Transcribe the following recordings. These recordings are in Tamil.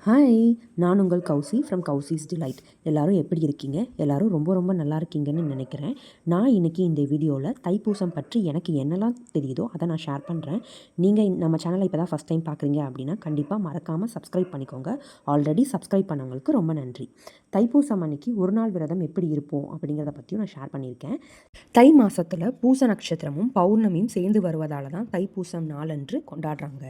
ஹாய், நான் உங்கள் கௌசி ஃப்ரம் கௌசிஸ் டிலைட். எல்லோரும் எப்படி இருக்கீங்க? எல்லோரும் ரொம்ப ரொம்ப நல்லா இருக்கீங்கன்னு நினைக்கிறேன். நான் இன்றைக்கி இந்த வீடியோவில் தைப்பூசம் பற்றி எனக்கு என்னெல்லாம் தெரியுதோ அதை நான் ஷேர் பண்ணுறேன். நீங்கள் நம்ம சேனலை இப்போ தான் ஃபஸ்ட் டைம் பார்க்குறீங்க அப்படின்னா கண்டிப்பாக மறக்காமல் சப்ஸ்கிரைப் பண்ணிக்கோங்க. ஆல்ரெடி சப்ஸ்கிரைப் பண்ணவங்களுக்கு ரொம்ப நன்றி. தைப்பூசம் அன்னைக்கு ஒரு நாள் விரதம் எப்படி இருப்போம் அப்படிங்கிறத பற்றியும் நான் ஷேர் பண்ணியிருக்கேன். தை மாதத்தில் பூச நட்சத்திரமும் பௌர்ணமியும் சேர்ந்து வருவதால் தான் தைப்பூசம் நாளன்று கொண்டாடுறாங்க.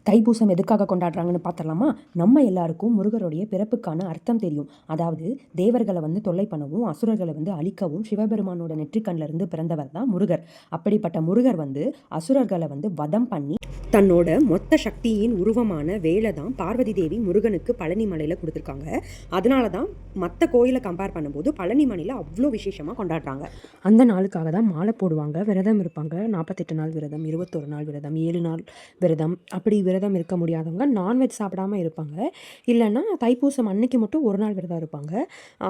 தைப்பூசம் எதுக்காக கொண்டாடுறாங்கன்னு பார்த்தலாமா? நம்ம எல்லாருக்கும் முருகருடைய பிறப்புக்கான அர்த்தம் தெரியும். அதாவது தேவர்களை தொல்லை பண்ணவும் அசுரர்களை அழிக்கவும் சிவபெருமானோட நெற்றிக்கண்ணிலிருந்து பிறந்தவர் தான் முருகர். அப்படிப்பட்ட முருகர் அசுரர்களை வதம் பண்ணி தன்னோட மொத்த சக்தியின் உருவமான வேலை தான் பார்வதி தேவி முருகனுக்கு பழனி மலையில் கொடுத்துருக்காங்க. அதனால தான் மற்ற கோயிலை கம்பேர் பண்ணும்போது பழனி மலையில் அவ்வளோ விசேஷமாக கொண்டாடுறாங்க. அந்த நாளுக்காக தான் மாலை போடுவாங்க, விரதம் இருப்பாங்க. 48 நாள் விரதம், 21 நாள் விரதம், 7 நாள் விரதம். அப்படி விரதம் இருக்க முடியாதவங்க நான்வெஜ் சாப்பிடாமல் இருப்பாங்க. இல்லைன்னா தைப்பூசம் அன்னைக்கு மட்டும் ஒரு நாள் விரதம் இருப்பாங்க.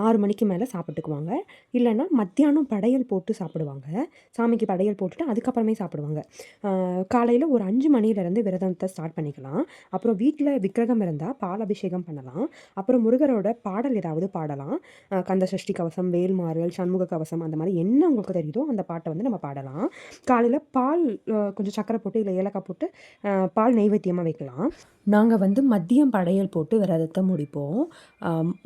6 மணிக்கு மேலே சாப்பிட்டுக்குவாங்க. இல்லைன்னா மத்தியானம் படையல் போட்டு சாப்பிடுவாங்க. சாமிக்கு படையல் போட்டுட்டு அதுக்கப்புறமே சாப்பிடுவாங்க. காலையில் ஒரு 5 மணிலேருந்து விரதத்தை ஸ்டார்ட் பண்ணிக்கலாம். அப்புறம் வீட்டில் விக்கிரகம் இருந்தால் பால் அபிஷேகம் பண்ணலாம். அப்புறம் முருகரோட பாடல் ஏதாவது பாடலாம். கந்த சஷ்டி கவசம், வேல்மாறல், சண்முக கவசம், அந்த மாதிரி என்ன உங்களுக்கு தெரியுதோ அந்த பாட்டை நம்ம பாடலாம். காலையில் பால் கொஞ்சம் சக்கரை போட்டு இல்லை ஏலக்காய் போட்டு பால் நெய்வேத்தியமாக வைக்கலாம். நாங்கள் மதியம் படையல் போட்டு விரதத்தை முடிப்போம்.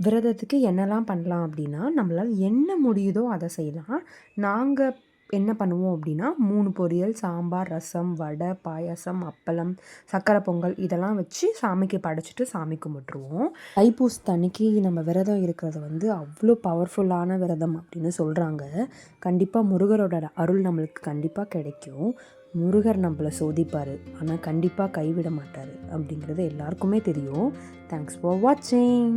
விரதத்துக்கு என்னெல்லாம் பண்ணலாம் அப்படின்னா, நம்மளால் என்ன முடியுதோ அதை செய்யலாம். நாங்கள் என்ன பண்ணுவோம் அப்படின்னா 3 பொரியல், சாம்பார், ரசம், வடை, பாயாசம், அப்பளம், சக்கரை பொங்கல் இதெல்லாம் வச்சு சாமிக்கு படைச்சிட்டு சாமி கும்பிட்ருவோம். தைப்பூசத்தன்னைக்கு நம்ம விரதம் இருக்கிறது அவ்வளோ பவர்ஃபுல்லான விரதம் அப்படின்னு சொல்கிறாங்க. கண்டிப்பாக முருகரோட அருள் நம்மளுக்கு கண்டிப்பாக கிடைக்கும். முருகர் நம்மளை சோதிப்பார், ஆனால் கண்டிப்பாக கைவிட மாட்டார் அப்படிங்கிறது எல்லாருக்குமே தெரியும். தேங்க்ஸ் ஃபார் வாட்சிங்.